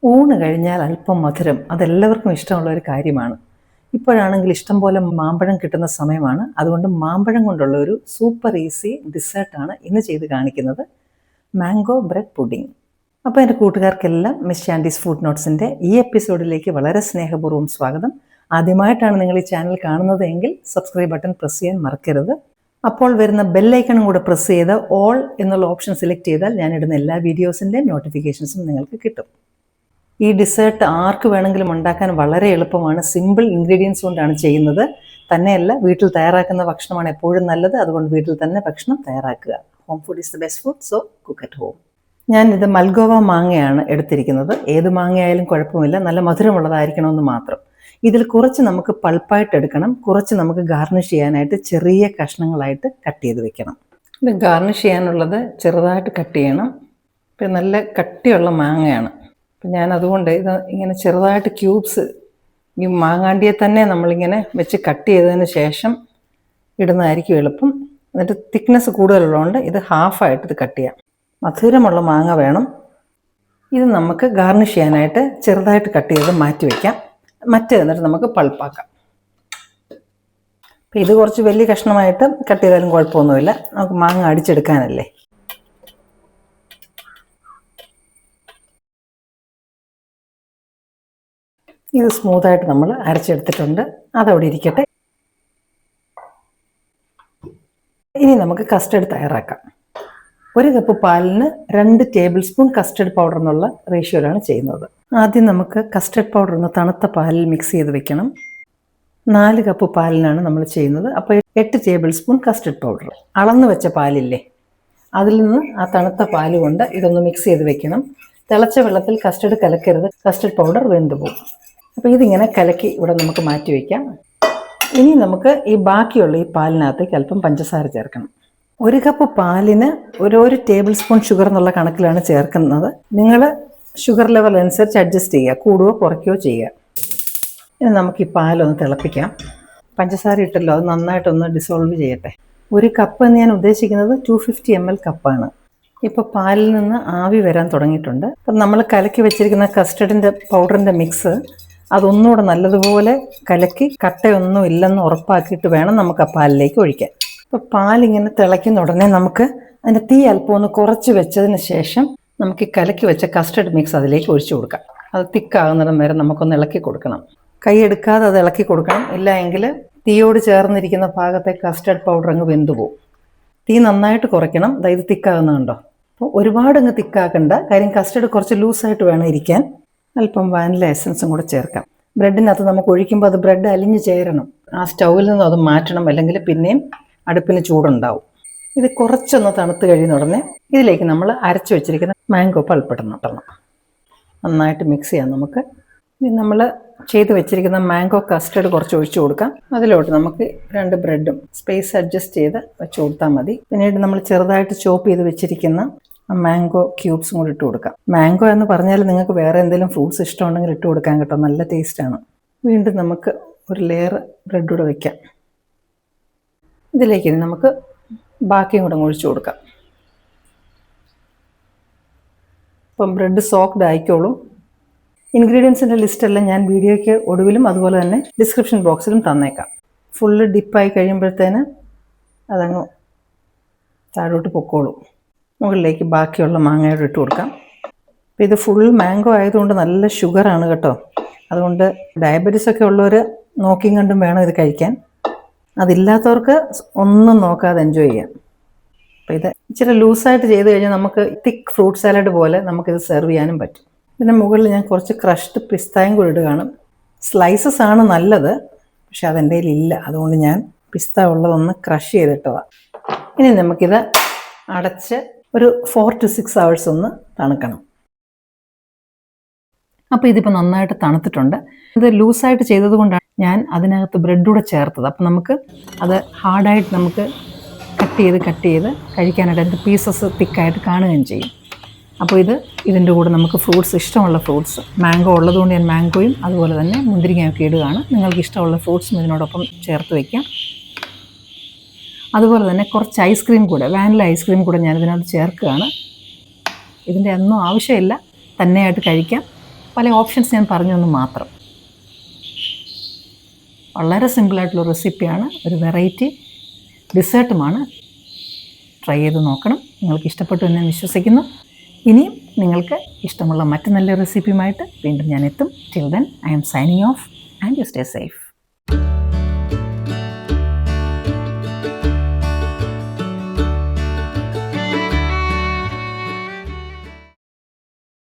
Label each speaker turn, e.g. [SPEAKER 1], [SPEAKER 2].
[SPEAKER 1] ഊണ് കഴിഞ്ഞാൽ അല്പം മധുരം അതെല്ലാവർക്കും ഇഷ്ടമുള്ള ഒരു കാര്യമാണ്. ഇപ്പോഴാണെങ്കിൽ ഇഷ്ടം പോലെ മാമ്പഴം കിട്ടുന്ന സമയമാണ്. അതുകൊണ്ട് മാമ്പഴം കൊണ്ടുള്ള ഒരു സൂപ്പർ ഈസി ഡിസേർട്ടാണ് ഇന്ന് ചെയ്ത് കാണിക്കുന്നത്, മാംഗോ ബ്രെഡ് പുഡിംഗ്. അപ്പോൾ എൻ്റെ കൂട്ടുകാർക്കെല്ലാം മിസ് ചാൻഡീസ് ഫുഡ് നോട്ട്സിൻ്റെ ഈ എപ്പിസോഡിലേക്ക് വളരെ സ്നേഹപൂർവ്വം സ്വാഗതം. ആദ്യമായിട്ടാണ് നിങ്ങൾ ഈ ചാനൽ കാണുന്നത് എങ്കിൽ സബ്സ്ക്രൈബ് ബട്ടൺ പ്രസ് ചെയ്യാൻ മറക്കരുത്. അപ്പോൾ വരുന്ന ബെല്ലൈക്കണും കൂടെ പ്രസ് ചെയ്ത് ഓൾ എന്നുള്ള ഓപ്ഷൻ സെലക്ട് ചെയ്താൽ ഞാനിടുന്ന എല്ലാ വീഡിയോസിൻ്റെയും നോട്ടിഫിക്കേഷൻസും നിങ്ങൾക്ക് കിട്ടും. ഈ ഡിസേർട്ട് ആർക്ക് വേണമെങ്കിലും ഉണ്ടാക്കാൻ വളരെ എളുപ്പമാണ്. സിമ്പിൾ ഇൻഗ്രീഡിയൻസ് കൊണ്ടാണ് ചെയ്യുന്നത്. തന്നെയല്ല, വീട്ടിൽ തയ്യാറാക്കുന്ന ഭക്ഷണമാണ് എപ്പോഴും നല്ലത്. അതുകൊണ്ട് വീട്ടിൽ തന്നെ ഭക്ഷണം തയ്യാറാക്കുക. Home food is the best food, so cook at home. ഞാനിത് മൽഗോവ മാങ്ങയാണ് എടുത്തിരിക്കുന്നത്. ഏത് മാങ്ങയായാലും കുഴപ്പമില്ല, നല്ല മധുരമുള്ളതായിരിക്കണമെന്ന് മാത്രം. ഇതിൽ കുറച്ച് നമുക്ക് പൾപ്പായിട്ട് എടുക്കണം, കുറച്ച് നമുക്ക് ഗാർണിഷ് ചെയ്യാനായിട്ട് ചെറിയ കഷ്ണങ്ങളായിട്ട് കട്ട് ചെയ്ത് വെക്കണം. ഇത് ഗാർണിഷ് ചെയ്യാനുള്ളത് ചെറുതായിട്ട് കട്ട് ചെയ്യണം. ഇപ്പം നല്ല കട്ടിയുള്ള മാങ്ങയാണ്. അപ്പം ഞാൻ അതുകൊണ്ട് ഇത് ഇങ്ങനെ ചെറുതായിട്ട് ക്യൂബ്സ്, ഈ മാങ്ങാണ്ടിയെ തന്നെ നമ്മളിങ്ങനെ വെച്ച് കട്ട് ചെയ്തതിന് ശേഷം ഇടുന്നതായിരിക്കും എളുപ്പം. എന്നിട്ട് തിക്നെസ് കൂടുതലുള്ളതുകൊണ്ട് ഇത് ഹാഫായിട്ട് ഇത് കട്ട് ചെയ്യാം. മധുരമുള്ള മാങ്ങ വേണം. ഇത് നമുക്ക് ഗാർണിഷ് ചെയ്യാനായിട്ട് ചെറുതായിട്ട് കട്ട് ചെയ്ത് മാറ്റി വയ്ക്കാം. എന്നിട്ട് നമുക്ക് പൾപ്പാക്കാം. അപ്പം ഇത് കുറച്ച് വലിയ കഷ്ണമായിട്ട് കട്ട് ചെയ്താലും കുഴപ്പമൊന്നുമില്ല, നമുക്ക് മാങ്ങ അടിച്ചെടുക്കാനല്ലേ. ഇത് സ്മൂത്തായിട്ട് നമ്മൾ അരച്ചെടുത്തിട്ടുണ്ട്, അതവിടെ ഇരിക്കട്ടെ. ഇനി നമുക്ക് കസ്റ്റർഡ് തയ്യാറാക്കാം. 1 കപ്പ് പാലിന് 2 ടേബിൾ സ്പൂൺ കസ്റ്റർഡ് പൗഡർ എന്നുള്ള റേഷ്യോയിലാണ് ചെയ്യുന്നത്. ആദ്യം നമുക്ക് കസ്റ്റർഡ് പൗഡർ ഒന്ന് തണുത്ത പാലിൽ മിക്സ് ചെയ്ത് വെക്കണം. 4 കപ്പ് പാലിനാണ് നമ്മൾ ചെയ്യുന്നത്. അപ്പോൾ 8 ടേബിൾ സ്പൂൺ കസ്റ്റർഡ് പൗഡർ. അളന്ന് വെച്ച പാലില്ലേ, അതിൽ നിന്ന് ആ തണുത്ത പാല് കൊണ്ട് ഇതൊന്ന് മിക്സ് ചെയ്ത് വെക്കണം. തിളച്ച വെള്ളത്തിൽ കസ്റ്റർഡ് കലക്കരുത്, കസ്റ്റർഡ് പൗഡർ വെന്ത് പോകും. അപ്പോൾ ഇതിങ്ങനെ കലക്കി ഇവിടെ നമുക്ക് മാറ്റി വയ്ക്കാം. ഇനി നമുക്ക് ഈ ബാക്കിയുള്ള ഈ പാലിനകത്തേക്ക് അല്പം പഞ്ചസാര ചേർക്കണം. 1 കപ്പ് പാലിന് 1 ടേബിൾ സ്പൂൺ ഷുഗർ എന്നുള്ള കണക്കിലാണ് ചേർക്കുന്നത്. നിങ്ങൾ ഷുഗർ ലെവൽ അനുസരിച്ച് അഡ്ജസ്റ്റ് ചെയ്യുക, കൂടുകയോ കുറയ്ക്കുകയോ ചെയ്യുക. ഇനി നമുക്ക് ഈ പാലൊന്ന് തിളപ്പിക്കാം. പഞ്ചസാര ഇട്ടല്ലോ, അത് നന്നായിട്ടൊന്ന് ഡിസോൾവ് ചെയ്യട്ടെ. 1 കപ്പ് എന്ന് ഞാൻ ഉദ്ദേശിക്കുന്നത് 250 ml കപ്പാണ്. ഇപ്പോൾ പാലിൽ നിന്ന് ആവി വരാൻ തുടങ്ങിയിട്ടുണ്ട്. അപ്പം നമ്മൾ കലക്കി വെച്ചിരിക്കുന്ന കസ്റ്റർഡിൻ്റെ പൗഡറിൻ്റെ മിക്സ് അതൊന്നുകൂടെ നല്ലതുപോലെ കലക്കി കട്ടയൊന്നും ഇല്ലെന്ന് ഉറപ്പാക്കിയിട്ട് വേണം നമുക്ക് ആ പാലിലേക്ക് ഒഴിക്കാൻ. ഇപ്പോൾ പാലിങ്ങനെ തിളയ്ക്കുന്ന ഉടനെ നമുക്ക് അതിൻ്റെ തീ അല്പം ഒന്ന് കുറച്ച് വെച്ചതിന് ശേഷം നമുക്ക് ഈ കലക്കി വെച്ച കസ്റ്റർഡ് മിക്സ് അതിലേക്ക് ഒഴിച്ചു കൊടുക്കാം. അത് തിക്കാകുന്നിടം വരെ നമുക്കൊന്ന് ഇളക്കി കൊടുക്കണം. കൈ എടുക്കാതെ അത് ഇളക്കി കൊടുക്കണം, ഇല്ല എങ്കിൽ തീയോട് ചേർന്നിരിക്കുന്ന ഭാഗത്തെ കസ്റ്റർഡ് പൗഡർ അങ്ങ് വെന്തു പോകും. തീ നന്നായിട്ട് കുറയ്ക്കണം. ഇത് തിക്കാകുന്നുണ്ടോ. അപ്പോൾ ഒരുപാട് അങ്ങ് തിക്കാക്കണ്ട, കാര്യം കസ്റ്റർഡ് കുറച്ച് ലൂസായിട്ട് വേണം ഇരിക്കാൻ. അല്പം വാനില എസൻസും കൂടെ ചേർക്കാം. ബ്രെഡിനകത്ത് നമുക്ക് ഒഴിക്കുമ്പോൾ അത് ബ്രെഡ് അലിഞ്ഞ് ചേരണം. ആ സ്റ്റൗവിൽ നിന്നും അത് മാറ്റണം, അല്ലെങ്കിൽ പിന്നെയും അടുപ്പിന് ചൂടുണ്ടാവും. ഇത് കുറച്ചൊന്ന് തണുത്ത് കഴിയുന്ന ഉടനെ ഇതിലേക്ക് നമ്മൾ അരച്ചു വെച്ചിരിക്കുന്ന മാംഗോ പൾപ്പിടണം. നന്നായിട്ട് മിക്സ് ചെയ്യാം നമുക്ക്. ഇനി നമ്മൾ ചെയ്ത് വെച്ചിരിക്കുന്ന മാംഗോ കസ്റ്റർഡ് കുറച്ച് ഒഴിച്ചു കൊടുക്കാം. അതിലോട്ട് നമുക്ക് 2 ബ്രെഡും സ്പേസ് അഡ്ജസ്റ്റ് ചെയ്ത് വെച്ച് കൊടുത്താൽ മതി. പിന്നീട് നമ്മൾ ചെറുതായിട്ട് ചോപ്പ് ചെയ്ത് വെച്ചിരിക്കുന്ന മാംഗോ ക്യൂബ്സും കൂടി ഇട്ട് കൊടുക്കാം. മാംഗോ എന്ന് പറഞ്ഞാൽ നിങ്ങൾക്ക് വേറെ എന്തെങ്കിലും ഫ്രൂട്ട്സ് ഇഷ്ടമുണ്ടെങ്കിൽ ഇട്ട് കൊടുക്കാൻ കേട്ടോ, നല്ല ടേസ്റ്റാണ്. വീണ്ടും നമുക്ക് ഒരു ലെയർ ബ്രെഡ് കൂടെ വയ്ക്കാം. ഇതിലേക്ക് നമുക്ക് ബാക്കിയും കൂടെ ഒഴിച്ചു കൊടുക്കാം. അപ്പം ബ്രെഡ് സോക്ക്ഡ് ആയിക്കോളും. ഇൻഗ്രീഡിയൻസിൻ്റെ ലിസ്റ്റെല്ലാം ഞാൻ വീഡിയോയ്ക്ക് ഒടുവിലും അതുപോലെ തന്നെ ഡിസ്ക്രിപ്ഷൻ ബോക്സിലും തന്നേക്കാം. ഫുള്ള് ഡിപ്പായി കഴിയുമ്പോഴത്തേന് അതങ്ങ് താഴോട്ട് പൊക്കോളും. മുകളിലേക്ക് ബാക്കിയുള്ള മാങ്ങയോട് ഇട്ട് കൊടുക്കാം. അപ്പോൾ ഇത് ഫുൾ മാംഗോ ആയതുകൊണ്ട് നല്ല ഷുഗറാണ് കേട്ടോ. അതുകൊണ്ട് ഡയബറ്റീസൊക്കെ ഉള്ളവർ നോക്കിയും കണ്ടും വേണം ഇത് കഴിക്കാൻ. അതില്ലാത്തവർക്ക് ഒന്നും നോക്കാതെ എൻജോയ് ചെയ്യാം. അപ്പോൾ ഇത് ഇച്ചിരി ലൂസായിട്ട് ചെയ്ത് കഴിഞ്ഞാൽ നമുക്ക് തിക്ക് ഫ്രൂട്ട് സാലഡ് പോലെ നമുക്കിത് സെർവ് ചെയ്യാനും പറ്റും. ഇതിൻ്റെ മുകളിൽ ഞാൻ കുറച്ച് ക്രഷ്ഡ് പിസ്തായും കൂടി ഇടുകയാണ്. സ്ലൈസസ് ആണ് നല്ലത്, പക്ഷെ അതെൻ്റെ കയ്യിലില്ല. അതുകൊണ്ട് ഞാൻ പിസ്ത ഉള്ളതൊന്ന് ക്രഷ് ചെയ്തിട്ടതാണ്. ഇനി നമുക്കിത് അടച്ച് ഒരു 4 to 6 hours ഒന്ന് തണുക്കണം. അപ്പോൾ ഇതിപ്പോൾ നന്നായിട്ട് തണുത്തിട്ടുണ്ട്. ഇത് ലൂസായിട്ട് ചെയ്തത് കൊണ്ടാണ് ഞാൻ അതിനകത്ത് ബ്രെഡ് കൂടെ ചേർത്തത്. അപ്പം നമുക്ക് അത് ഹാർഡായിട്ട് നമുക്ക് കട്ട് ചെയ്ത് കഴിക്കാനായിട്ട് അതിൻ്റെ പീസസ് തിക്കായിട്ട് കാണുകയും ചെയ്യും. അപ്പോൾ ഇതിൻ്റെ കൂടെ നമുക്ക് ഫ്രൂട്ട്സ്, ഇഷ്ടമുള്ള ഫ്രൂട്ട്സ്, മാംഗോ ഉള്ളതുകൊണ്ട് ഞാൻ മാംഗോയും അതുപോലെ തന്നെ മുന്തിരിങ്ങയൊക്കെ ഇടുകയാണ്. നിങ്ങൾക്ക് ഇഷ്ടമുള്ള ഫ്രൂട്ട്സും ഇതിനോടൊപ്പം ചേർത്ത് വയ്ക്കാം. അതുപോലെ തന്നെ കുറച്ച് ഐസ്ക്രീം കൂടെ, വാനില ഐസ്ക്രീം കൂടെ ഞാൻ ഇതിനകത്ത് ചേർക്കുകയാണ്. ഇതിൻ്റെ ഒന്നും ആവശ്യമില്ല, തന്നെയായിട്ട് കഴിക്കാം. പല ഓപ്ഷൻസ് ഞാൻ പറഞ്ഞെന്ന് മാത്രം. വളരെ സിമ്പിളായിട്ടുള്ള റെസിപ്പിയാണ്, ഒരു വെറൈറ്റി ഡിസേർട്ടുമാണ്. ട്രൈ ചെയ്ത് നോക്കണം. നിങ്ങൾക്ക് ഇഷ്ടപ്പെട്ടു എന്ന് ഞാൻ വിശ്വസിക്കുന്നു. ഇനിയും നിങ്ങൾക്ക് ഇഷ്ടമുള്ള മറ്റു നല്ല റെസിപ്പിയുമായിട്ട് വീണ്ടും ഞാൻ എത്തും. Till then I am signing off and you stay safe.